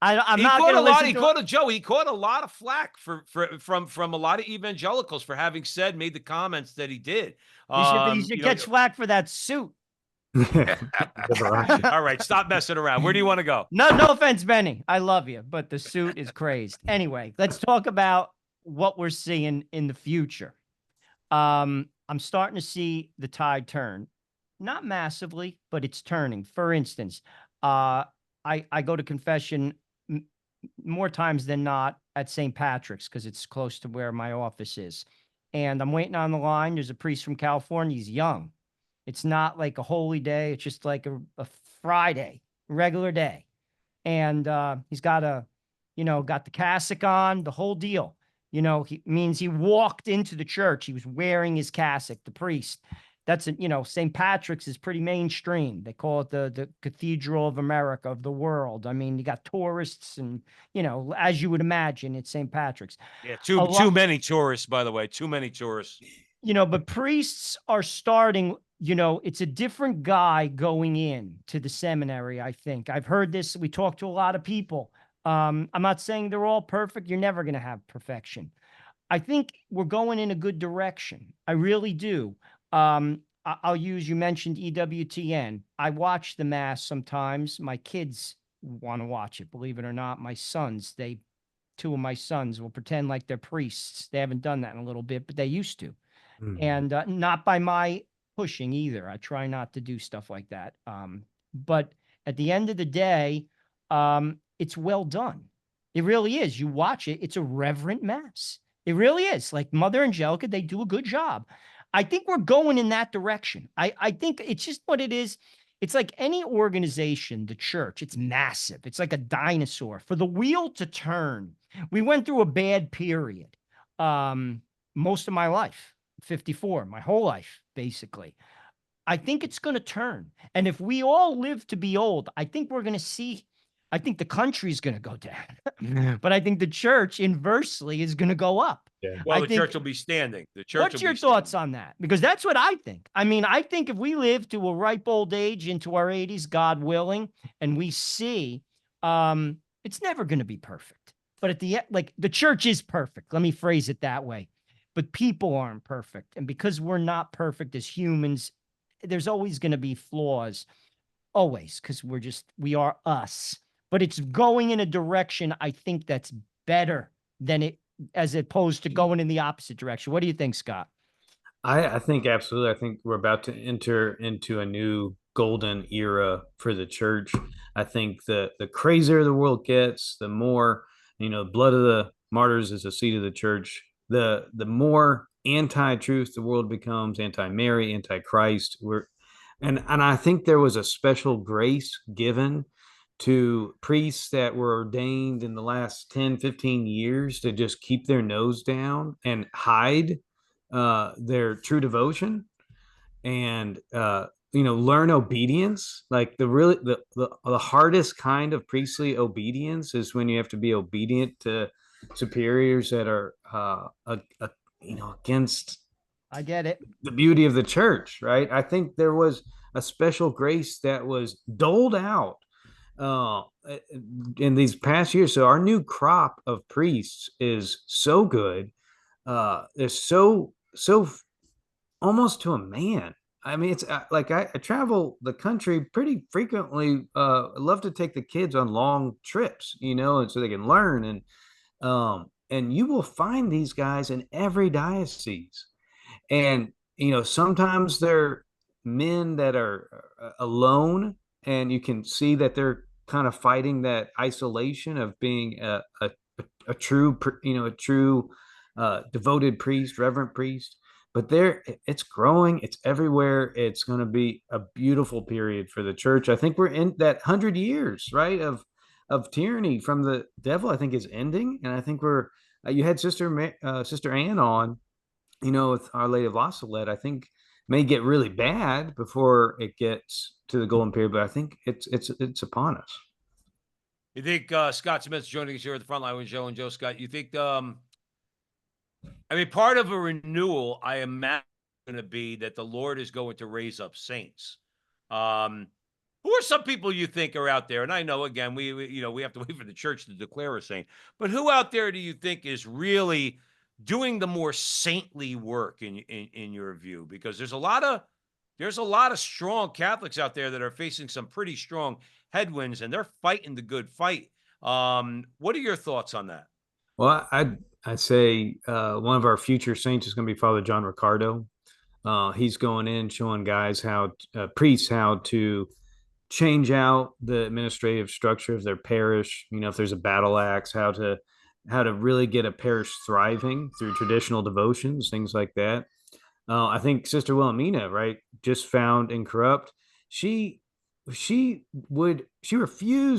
I'm not going to listen to He caught a lot of flack from a lot of evangelicals for having made the comments that he did. He should catch flack for that suit. All right, stop messing around. Where do you want to go? No offense, Benny. I love you, but the suit is crazed. Anyway, let's talk about what we're seeing in the future. I'm starting to see the tide turn, not massively, but it's turning. For instance, I go to confession more times than not at St. Patrick's because it's close to where my office is. And I'm waiting on the line. There's a priest from California. He's young. It's not like a holy day. It's just like a Friday, regular day. And he's got got the cassock on, the whole deal. He means he walked into the church. He was wearing his cassock, the priest. That's, St. Patrick's is pretty mainstream. They call it the Cathedral of America, of the world. I mean, you got tourists and, as you would imagine, it's St. Patrick's. Yeah, too many tourists, by the way, too many tourists. But priests are starting, it's a different guy going in to the seminary, I think. I've heard this. We talked to a lot of people. I'm not saying they're all perfect. You're never going to have perfection. I think we're going in a good direction. I really do. You mentioned EWTN. I watch the Mass sometimes. My kids want to watch it, believe it or not. Two of my sons will pretend like they're priests. They haven't done that in a little bit, but they used to. Mm-hmm. And not by my pushing either. I try not to do stuff like that. But at the end of the day, it's well done. It really is. You watch it. It's a reverent Mass. It really is. Like Mother Angelica, they do a good job. I think we're going in that direction. I think it's just what it is. It's like any organization, the church, it's massive. It's like a dinosaur. For the wheel to turn, we went through a bad period. Most of my life, 54, my whole life, basically. I think it's going to turn. And if we all live to be old, I think we're going to see, I think the country's going to go down, but I think the church inversely is going to go up. Yeah. Well, I the think, church will be standing. The church what's will your be thoughts standing. on that? Because that's what I think. I mean, I think if we live to a ripe old age into our 80s, God willing, and we see, it's never going to be perfect. But at the end, like the church is perfect. Let me phrase it that way. But people aren't perfect. And because we're not perfect as humans, there's always going to be flaws, always, because we are us. But it's going in a direction I think that's better than it, as opposed to going in the opposite direction. What do you think, Scott? I think absolutely. I think we're about to enter into a new golden era for the church. I think the crazier the world gets, the more, blood of the martyrs is the seed of the church. The more anti-truth the world becomes, anti-Mary, anti-Christ. And I think there was a special grace given to priests that were ordained in the last 10, 15 years to just keep their nose down and hide their true devotion and learn obedience. Like the hardest kind of priestly obedience is when you have to be obedient to superiors that are against I get it. the beauty of the church, right? I think there was a special grace that was doled out uh, in these past years. So our new crop of priests is so good. Is so almost to a man. I mean, it's like I travel the country pretty frequently. I love to take the kids on long trips, and so they can learn. And you will find these guys in every diocese. And sometimes they're men that are alone, and you can see that they're kind of fighting that isolation of being a true devoted priest, reverent priest. But it's growing, it's everywhere. It's going to be a beautiful period for the church. I think we're in that 100 years, right, of tyranny from the devil. I think is ending, and I think we're you had Sister Anne on, with Our Lady of La Salette. I think may get really bad before it gets to the golden period, but I think it's upon us. You think Scott Smith's joining us here at the front line with Joe and Joe? Scott, you think I mean, part of a renewal, I imagine, going to be that the Lord is going to raise up saints. Who are some people you think are out there? And I know, again, we have to wait for the church to declare a saint. But who out there do you think is really doing the more saintly work in your view? Because there's a lot of strong Catholics out there that are facing some pretty strong headwinds, and they're fighting the good fight. What are your thoughts on that? Well, I'd say one of our future saints is going to be Father John Ricardo. He's going in showing guys priests how to change out the administrative structure of their parish. If there's a battle axe, how to really get a parish thriving through traditional devotions, things like that. I think Sister Wilhelmina, right, just found in Corrupt. She refused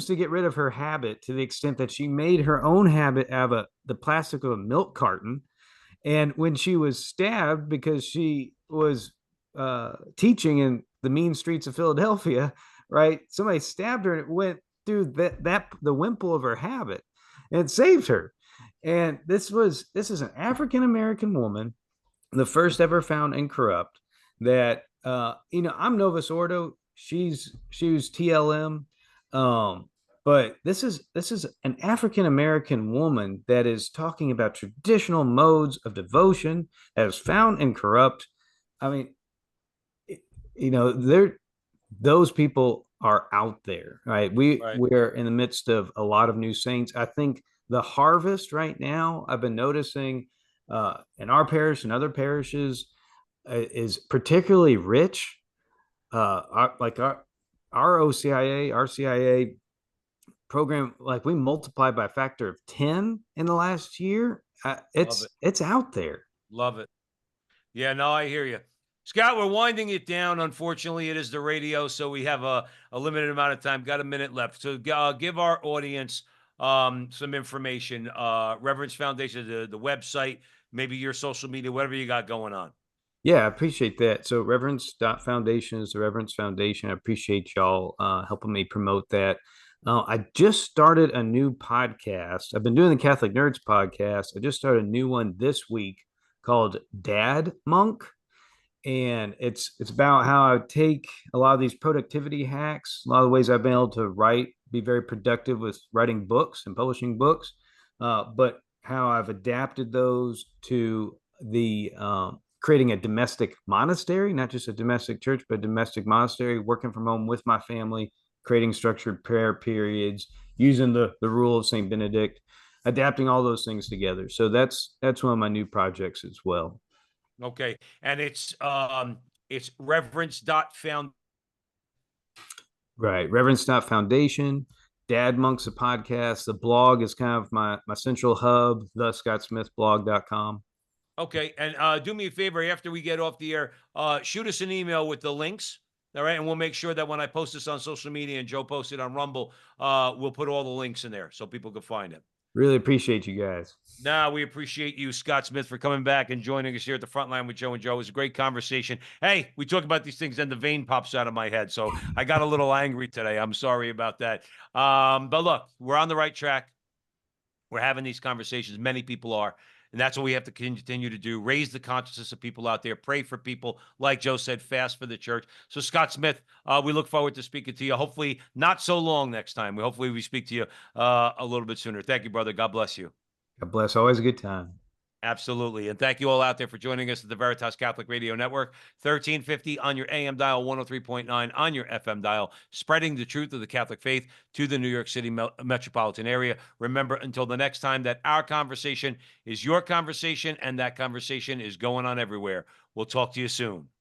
to get rid of her habit to the extent that she made her own habit out of the plastic of a milk carton. And when she was stabbed because she was teaching in the mean streets of Philadelphia, right, somebody stabbed her and it went through the wimple of her habit and it saved her. And this is an African American woman, the first ever found in Corrupt, that I'm Novus Ordo. She was TLM. But this is an African American woman that is talking about traditional modes of devotion that is found in Corrupt. I mean, those people are out there, right? We're in the midst of a lot of new saints. I think the harvest right now, I've been noticing in our parish and other parishes, is particularly rich. Our OCIA, RCIA program, like we multiplied by a factor of 10 in the last year. It's out there. Love it. Yeah, no, I hear you. Scott, we're winding it down. Unfortunately, it is the radio, so we have a limited amount of time. Got a minute left. So give our audience some information. Reverence Foundation, the website, maybe your social media, whatever you got going on. Yeah, I appreciate that. So Reverence.Foundation is the Reverence Foundation. I appreciate y'all helping me promote that. I just started a new podcast. I've been doing the Catholic Nerds podcast. I just started a new one this week called Dad Monk. And it's about how I take a lot of these productivity hacks, a lot of the ways I've been able to write, be very productive with writing books and publishing books, but how I've adapted those to the creating a domestic monastery, not just a domestic church, but a domestic monastery, working from home with my family, creating structured prayer periods, using the rule of Saint Benedict, adapting all those things together. So that's one of my new projects as well. Okay. And it's reverence.found. Right. Reverence.Foundation. Dad Monks, a podcast. The blog is kind of my central hub, thescottsmithblog.com. Okay. And do me a favor, after we get off the air, shoot us an email with the links. All right. And we'll make sure that when I post this on social media and Joe posts it on Rumble, we'll put all the links in there so people can find it. Really appreciate you guys. Now, we appreciate you, Scott Smith, for coming back and joining us here at the front line with Joe and Joe. It was a great conversation. Hey, we talk about these things and the vein pops out of my head. So I got a little angry today. I'm sorry about that. But look, we're on the right track. We're having these conversations. Many people are. And that's what we have to continue to do. Raise the consciousness of people out there. Pray for people. Like Joe said, fast for the church. So Scott Smith, we look forward to speaking to you. Hopefully not so long next time. Hopefully we speak to you a little bit sooner. Thank you, brother. God bless you. God bless. Always a good time. Absolutely. And thank you all out there for joining us at the Veritas Catholic Radio Network, 1350 on your AM dial, 103.9 on your FM dial, spreading the truth of the Catholic faith to the New York City metropolitan area. Remember, until the next time, that our conversation is your conversation, and that conversation is going on everywhere. We'll talk to you soon.